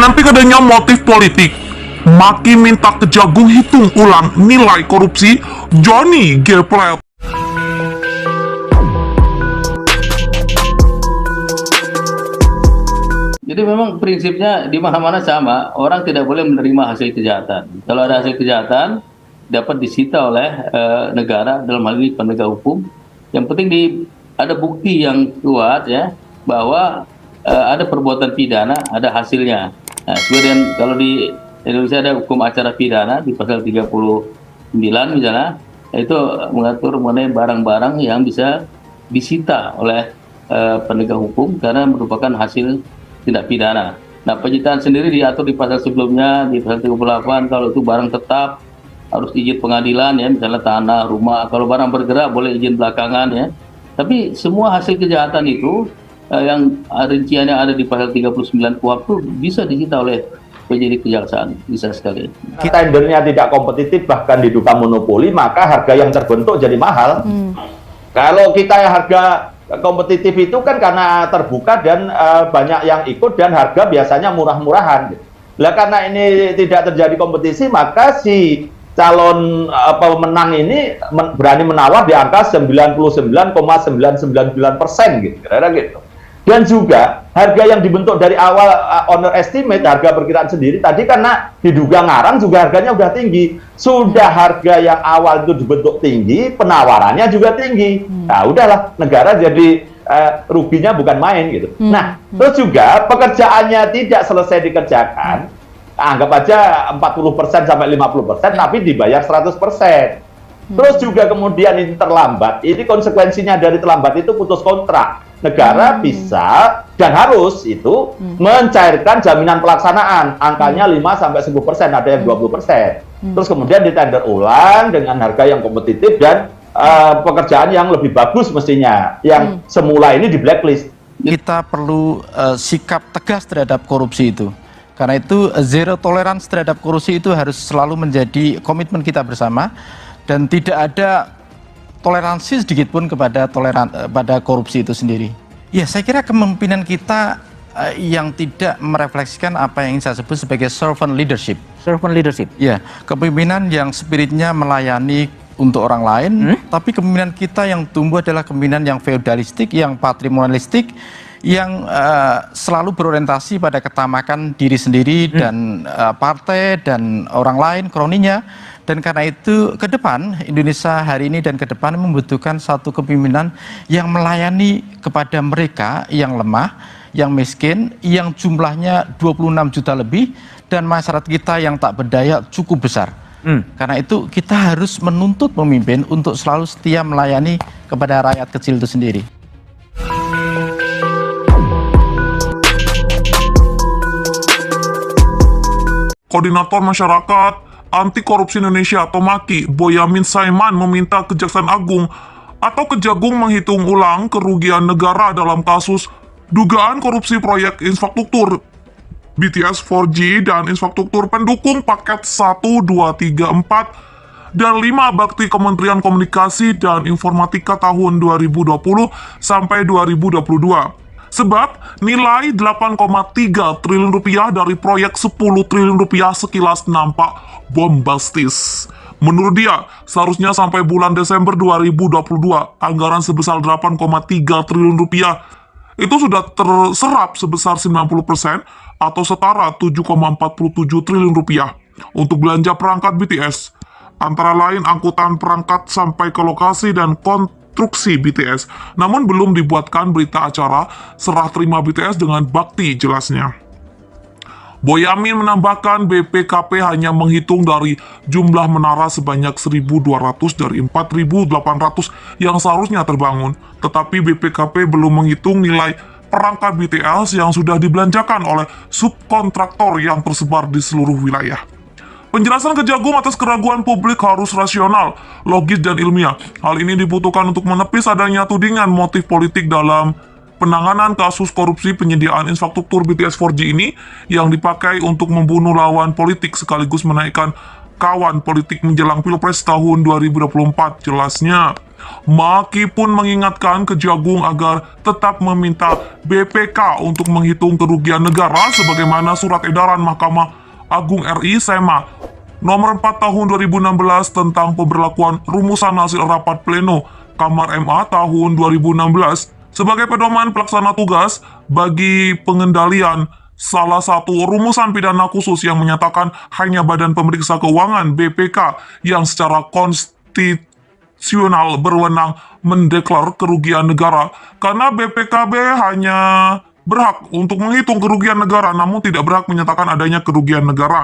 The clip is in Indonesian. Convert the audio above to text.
Menampik adanya motif politik, Maki minta Kejagung hitung ulang nilai korupsi Johnny G. Plate. Jadi memang prinsipnya di mana-mana sama, orang tidak boleh menerima hasil kejahatan. Kalau ada hasil kejahatan, dapat disita oleh negara, dalam hal ini penegak hukum. Yang penting ada bukti yang kuat ya, bahwa ada perbuatan pidana, ada hasilnya. Nah, kemudian kalau di Indonesia ada hukum acara pidana di pasal 39 misalnya, itu mengatur mengenai barang-barang yang bisa disita oleh penegak hukum karena merupakan hasil tindak pidana. Nah, penyitaan sendiri diatur di pasal sebelumnya, di pasal 38, kalau itu barang tetap harus izin pengadilan ya, misalnya tanah, rumah. Kalau barang bergerak boleh izin belakangan ya. Tapi semua hasil kejahatan itu yang rinciannya ada di pasal 39 KUHP itu bisa disita oleh penyidik kejaksaan, bisa sekali. Tendernya tidak kompetitif, bahkan diduga monopoli, maka harga yang terbentuk jadi mahal. Kalau kita harga kompetitif itu kan karena terbuka dan banyak yang ikut dan harga biasanya murah-murahan. Lah karena ini tidak terjadi kompetisi, maka si calon pemenang ini berani menawar di angka 99,999% gitu, kira-kira gitu. Dan juga harga yang dibentuk dari awal owner estimate, harga perkiraan sendiri tadi karena diduga ngarang juga harganya udah tinggi. Sudah harga yang awal itu dibentuk tinggi, penawarannya juga tinggi. Nah, udahlah, negara jadi ruginya bukan main gitu. Nah, terus juga pekerjaannya tidak selesai dikerjakan. Anggap aja 40% sampai 50%, tapi dibayar 100%. Terus juga kemudian ini terlambat. Ini konsekuensinya dari terlambat itu putus kontrak. Negara bisa dan harus itu mencairkan jaminan pelaksanaan, angkanya 5-10%, ada yang 20%. Terus kemudian ditender ulang dengan harga yang kompetitif dan pekerjaan yang lebih bagus mestinya, yang semula ini di blacklist. Kita perlu sikap tegas terhadap korupsi itu. Karena itu zero tolerance terhadap korupsi itu harus selalu menjadi komitmen kita bersama, dan tidak ada toleransi sedikit pun pada korupsi itu sendiri. Ya, saya kira kepemimpinan kita yang tidak merefleksikan apa yang saya sebut sebagai servant leadership. Servant leadership. Ya, kepemimpinan yang spiritnya melayani untuk orang lain, tapi kepemimpinan kita yang tumbuh adalah kepemimpinan yang feodalistik, yang patrimonialistik, yang selalu berorientasi pada ketamakan diri sendiri dan partai dan orang lain, kroninya. Dan karena itu ke depan, Indonesia hari ini dan ke depan membutuhkan satu kepemimpinan yang melayani kepada mereka yang lemah, yang miskin, yang jumlahnya 26 juta lebih, dan masyarakat kita yang tak berdaya cukup besar. Karena itu kita harus menuntut pemimpin untuk selalu setia melayani kepada rakyat kecil itu sendiri. Koordinator Masyarakat Anti Korupsi Indonesia atau MAKI, Boyamin Saiman, meminta Kejaksaan Agung atau Kejagung menghitung ulang kerugian negara dalam kasus dugaan korupsi proyek infrastruktur BTS 4G dan infrastruktur pendukung paket 1, 2, 3, 4 dan 5 bakti Kementerian Komunikasi dan Informatika tahun 2020 sampai 2022. Sebab nilai 8,3 triliun rupiah dari proyek 10 triliun rupiah sekilas nampak bombastis. Menurut dia, seharusnya sampai bulan Desember 2022, anggaran sebesar 8,3 triliun rupiah itu sudah terserap sebesar 90% atau setara 7,47 triliun rupiah untuk belanja perangkat BTS, antara lain angkutan perangkat sampai ke lokasi dan konstruksi BTS. Namun belum dibuatkan berita acara serah terima BTS dengan bakti jelasnya. Boyamin menambahkan BPKP hanya menghitung dari jumlah menara sebanyak 1.200 dari 4.800 yang seharusnya terbangun. Tetapi BPKP belum menghitung nilai perangkat BTS yang sudah dibelanjakan oleh subkontraktor yang tersebar di seluruh wilayah. Penjelasan Kejagung atas keraguan publik harus rasional, logis, dan ilmiah. Hal ini dibutuhkan untuk menepis adanya tudingan motif politik dalam penanganan kasus korupsi penyediaan infrastruktur BTS 4G ini yang dipakai untuk membunuh lawan politik sekaligus menaikkan kawan politik menjelang Pilpres tahun 2024. Jelasnya, Maki pun mengingatkan Kejagung agar tetap meminta BPK untuk menghitung kerugian negara sebagaimana surat edaran Mahkamah Agung RI SEMA nomor 4 tahun 2016 tentang pemberlakuan rumusan hasil rapat pleno Kamar MA tahun 2016 sebagai pedoman pelaksana tugas bagi pengendalian salah satu rumusan pidana khusus yang menyatakan hanya Badan Pemeriksa Keuangan BPK yang secara konstitusional berwenang mendeklar kerugian negara, karena BPKB hanya berhak untuk menghitung kerugian negara namun tidak berhak menyatakan adanya kerugian negara.